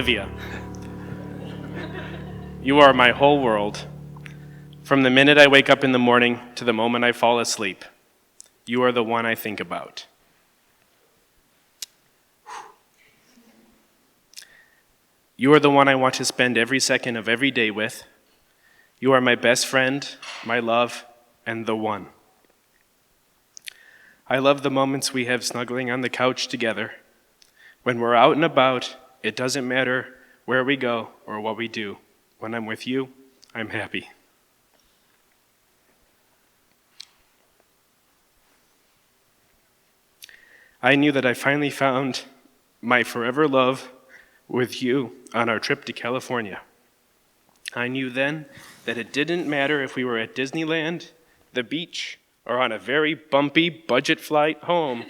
Olivia. You are my whole world. From the minute I wake up in the morning to the moment I fall asleep, you are the one I think about. You are the one I want to spend every second of every day with. You are my best friend, my love, and the one. I love the moments we have snuggling on the couch together. When we're out and about, it doesn't matter where we go or what we do. When I'm with you, I'm happy. I knew that I finally found my forever love with you on our trip to California. I knew then that it didn't matter if we were at Disneyland, the beach, or on a very bumpy budget flight home,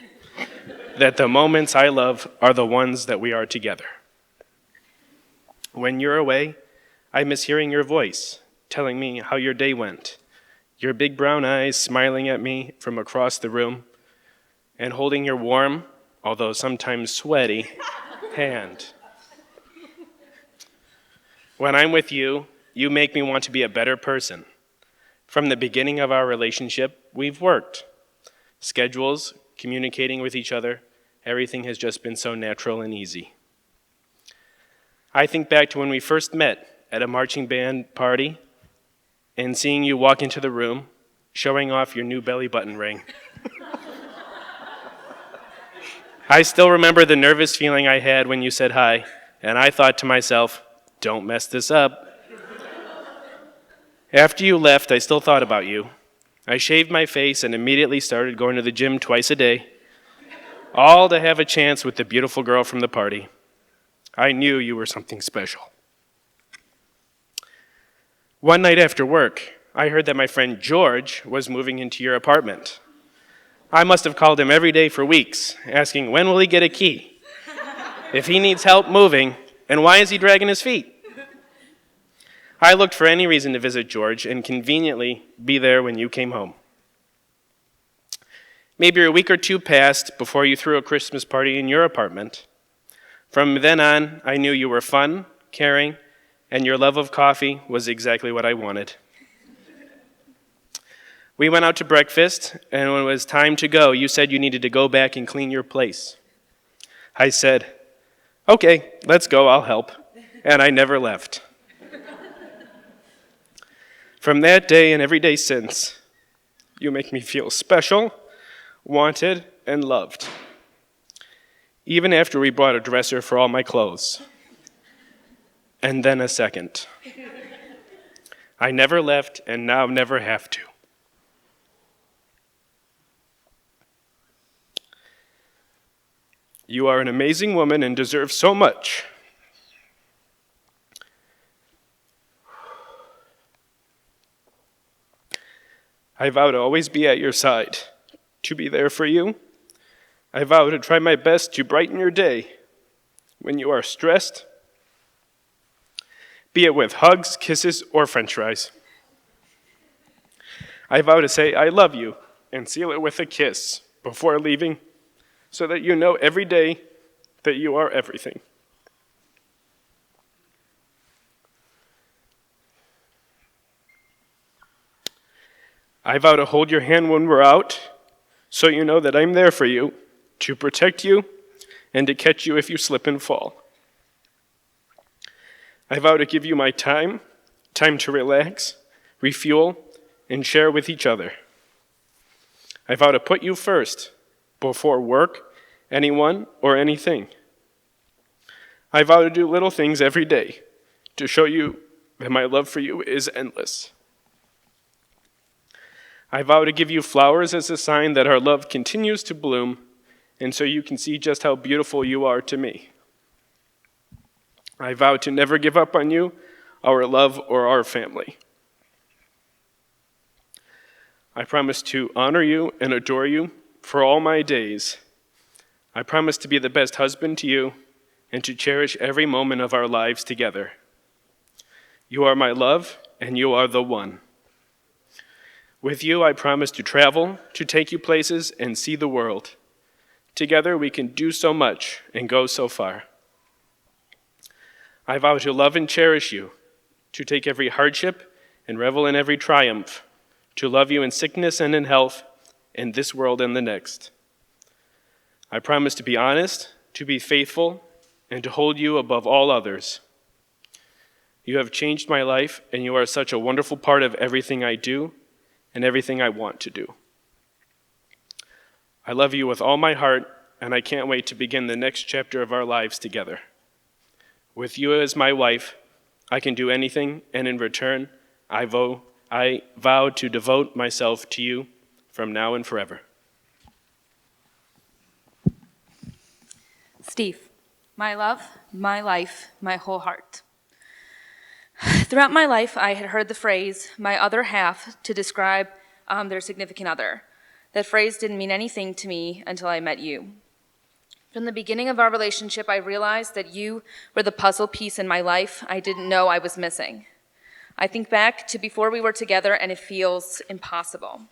that the moments I love are the ones that we are together. When you're away, I miss hearing your voice, telling me how your day went, your big brown eyes smiling at me from across the room, and holding your warm, although sometimes sweaty, hand. When I'm with you, you make me want to be a better person. From the beginning of our relationship, we've worked. Schedules, communicating with each other, everything has just been so natural and easy. I think back to when we first met at a marching band party and seeing you walk into the room, showing off your new belly button ring. I still remember the nervous feeling I had when you said hi, and I thought to myself, don't mess this up. After you left, I still thought about you. I shaved my face and immediately started going to the gym twice a day, all to have a chance with the beautiful girl from the party. I knew you were something special. One night after work, I heard that my friend George was moving into your apartment. I must have called him every day for weeks, asking when will he get a key, if he needs help moving, and why is he dragging his feet? I looked for any reason to visit George and conveniently be there when you came home. Maybe a week or two passed before you threw a Christmas party in your apartment. From then on, I knew you were fun, caring, and your love of coffee was exactly what I wanted. We went out to breakfast, and when it was time to go, you said you needed to go back and clean your place. I said, okay, let's go, I'll help. And I never left. From that day and every day since, you make me feel special, wanted, and loved. Even after we bought a dresser for all my clothes. And then a second. I never left and now never have to. You are an amazing woman and deserve so much. I vow to always be at your side, to be there for you. I vow to try my best to brighten your day when you are stressed, be it with hugs, kisses, or French fries. I vow to say I love you and seal it with a kiss before leaving so that you know every day that you are everything. I vow to hold your hand when we're out so you know that I'm there for you, to protect you, and to catch you if you slip and fall. I vow to give you my time to relax, refuel, and share with each other. I vow to put you first, before work, anyone, or anything. I vow to do little things every day to show you that my love for you is endless. I vow to give you flowers as a sign that our love continues to bloom, and so you can see just how beautiful you are to me. I vow to never give up on you, our love, or our family. I promise to honor you and adore you for all my days. I promise to be the best husband to you and to cherish every moment of our lives together. You are my love, and you are the one. With you, I promise to travel, to take you places, and see the world. Together, we can do so much and go so far. I vow to love and cherish you, to take every hardship and revel in every triumph, to love you in sickness and in health, in this world and the next. I promise to be honest, to be faithful, and to hold you above all others. You have changed my life, and you are such a wonderful part of everything I do and everything I want to do. I love you with all my heart, and I can't wait to begin the next chapter of our lives together. With you as my wife, I can do anything, and in return, I vow to devote myself to you from now and forever. Steve, my love, my life, my whole heart. Throughout my life, I had heard the phrase, my other half, to describe their significant other. That phrase didn't mean anything to me until I met you. From the beginning of our relationship, I realized that you were the puzzle piece in my life I didn't know I was missing. I think back to before we were together, and it feels impossible.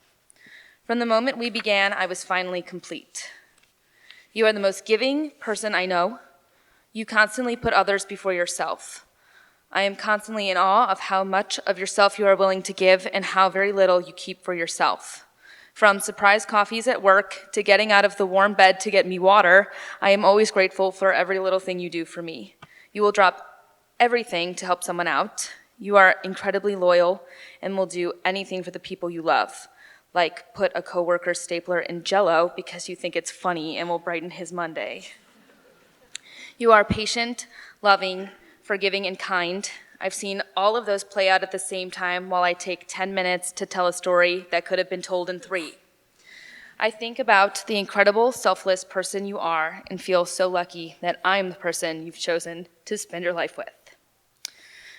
From the moment we began, I was finally complete. You are the most giving person I know. You constantly put others before yourself. I am constantly in awe of how much of yourself you are willing to give and how very little you keep for yourself. From surprise coffees at work to getting out of the warm bed to get me water, I am always grateful for every little thing you do for me. You will drop everything to help someone out. You are incredibly loyal and will do anything for the people you love, like put a coworker's stapler in Jell-O because you think it's funny and will brighten his Monday. You are patient, loving, forgiving, and kind. I've seen all of those play out at the same time while I take 10 minutes to tell a story that could have been told in 3. I think about the incredible, selfless person you are and feel so lucky that I'm the person you've chosen to spend your life with.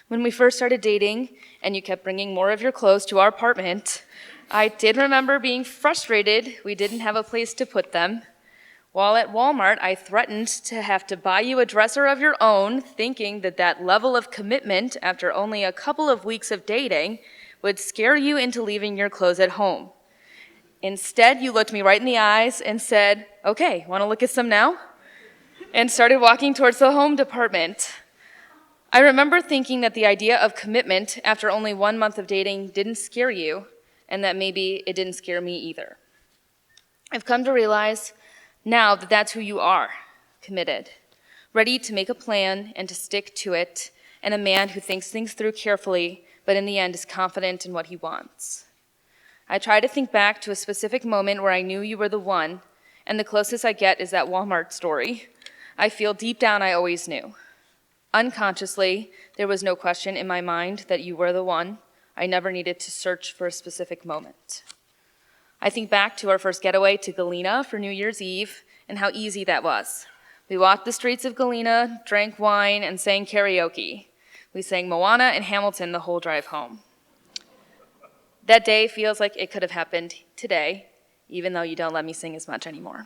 When we first started dating and you kept bringing more of your clothes to our apartment, I did remember being frustrated we didn't have a place to put them. While at Walmart, I threatened to have to buy you a dresser of your own, thinking that that level of commitment after only a couple of weeks of dating would scare you into leaving your clothes at home. Instead, you looked me right in the eyes and said, "Okay, want to look at some now?" and started walking towards the home department. I remember thinking that the idea of commitment after only 1 month of dating didn't scare you, and that maybe it didn't scare me either. I've come to realize now that that's who you are, committed, ready to make a plan and to stick to it, and a man who thinks things through carefully, but in the end is confident in what he wants. I try to think back to a specific moment where I knew you were the one, and the closest I get is that Walmart story. I feel deep down I always knew. Unconsciously, there was no question in my mind that you were the one. I never needed to search for a specific moment. I think back to our first getaway to Galena for New Year's Eve and how easy that was. We walked the streets of Galena, drank wine, and sang karaoke. We sang Moana and Hamilton the whole drive home. That day feels like it could have happened today, even though you don't let me sing as much anymore.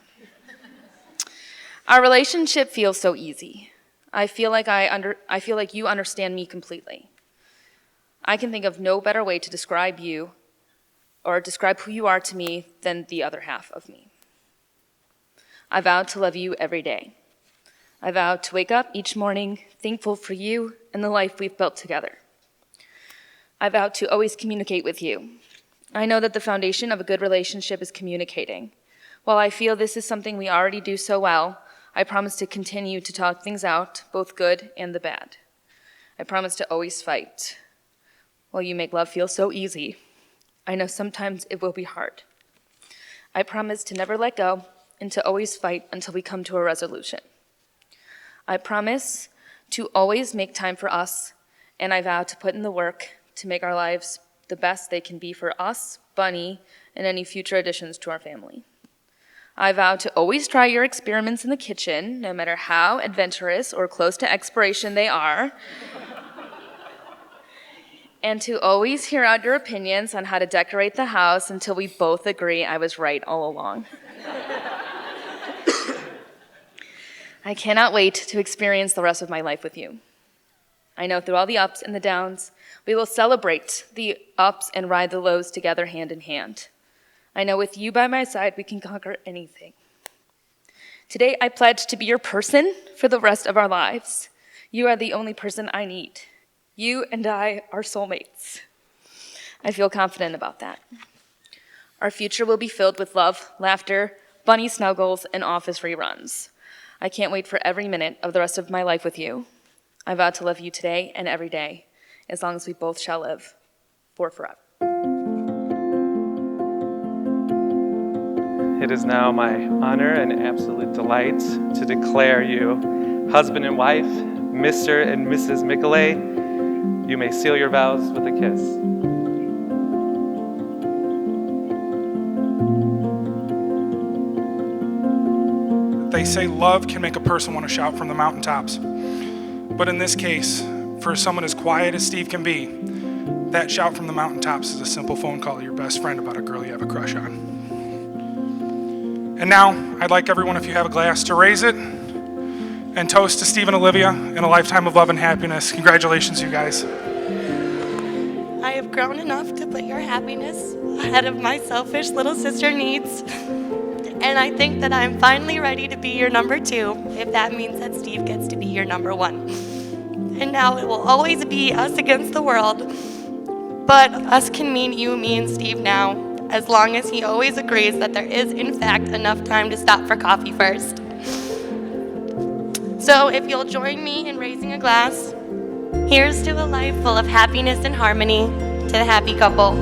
Our relationship feels so easy. I feel like you understand me completely. I can think of no better way to describe you or describe who you are to me than the other half of me. I vow to love you every day. I vow to wake up each morning thankful for you and the life we've built together. I vow to always communicate with you. I know that the foundation of a good relationship is communicating. While I feel this is something we already do so well, I promise to continue to talk things out, both good and the bad. I promise to always fight. While you make love feel so easy, I know sometimes it will be hard. I promise to never let go and to always fight until we come to a resolution. I promise to always make time for us, and I vow to put in the work to make our lives the best they can be for us, Bunny, and any future additions to our family. I vow to always try your experiments in the kitchen, no matter how adventurous or close to expiration they are, and to always hear out your opinions on how to decorate the house until we both agree I was right all along. I cannot wait to experience the rest of my life with you. I know through all the ups and the downs, we will celebrate the ups and ride the lows together hand in hand. I know with you by my side, we can conquer anything. Today, I pledge to be your person for the rest of our lives. You are the only person I need. You and I are soulmates. I feel confident about that. Our future will be filled with love, laughter, bunny snuggles, and office reruns. I can't wait for every minute of the rest of my life with you. I vow to love you today and every day, as long as we both shall live, for forever. It is now my honor and absolute delight to declare you husband and wife, Mr. and Mrs. Michelet. You may seal your vows with a kiss. They say love can make a person want to shout from the mountaintops. But in this case, for someone as quiet as Steve can be, that shout from the mountaintops is a simple phone call to your best friend about a girl you have a crush on. And now, I'd like everyone, if you have a glass, to raise it and toast to Steve and Olivia in a lifetime of love and happiness. Congratulations, you guys. I have grown enough to put your happiness ahead of my selfish little sister needs. And I think that I'm finally ready to be your number 2, if that means that Steve gets to be your number 1. And now it will always be us against the world. But us can mean you, me, and Steve now, as long as he always agrees that there is, in fact, enough time to stop for coffee first. So if you'll join me in raising a glass, here's to a life full of happiness and harmony, to the happy couple.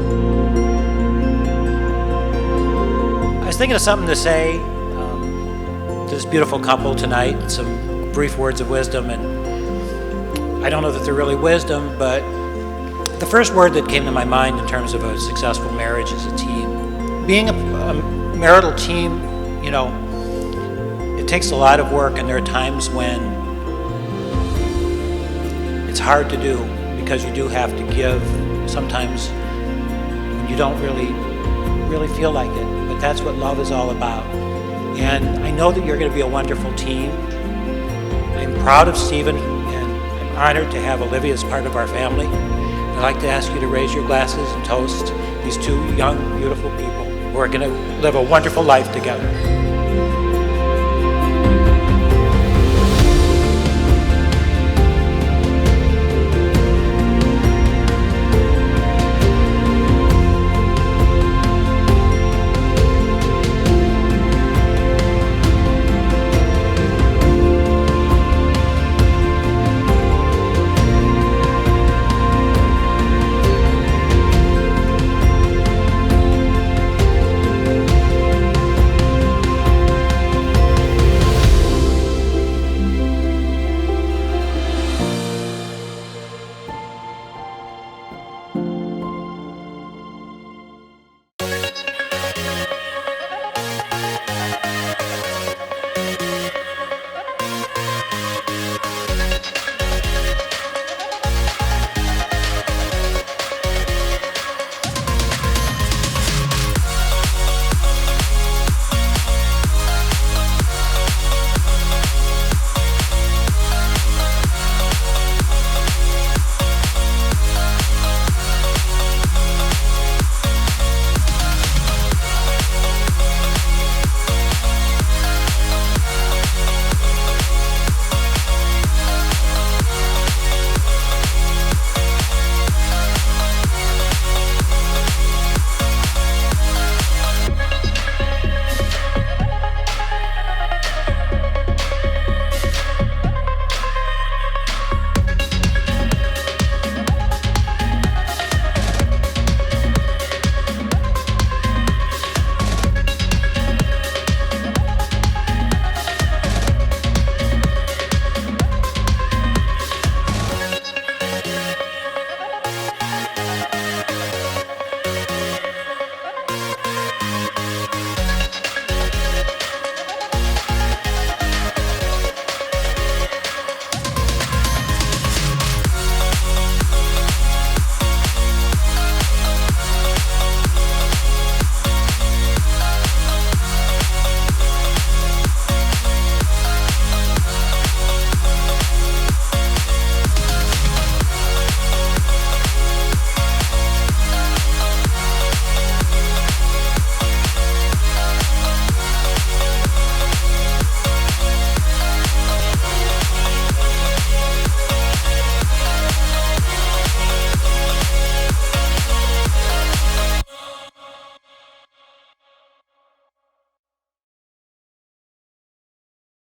I was thinking of something to say to this beautiful couple tonight, some brief words of wisdom, and I don't know that they're really wisdom, but the first word that came to my mind in terms of a successful marriage is a team. Being a marital team, you know, it takes a lot of work, and there are times when it's hard to do because you do have to give sometimes when you don't really feel like it. But that's what love is all about. And I know that you're going to be a wonderful team. I'm proud of Stephen, and I'm honored to have Olivia as part of our family. I'd like to ask you to raise your glasses and toast these 2 young, beautiful people who are going to live a wonderful life together.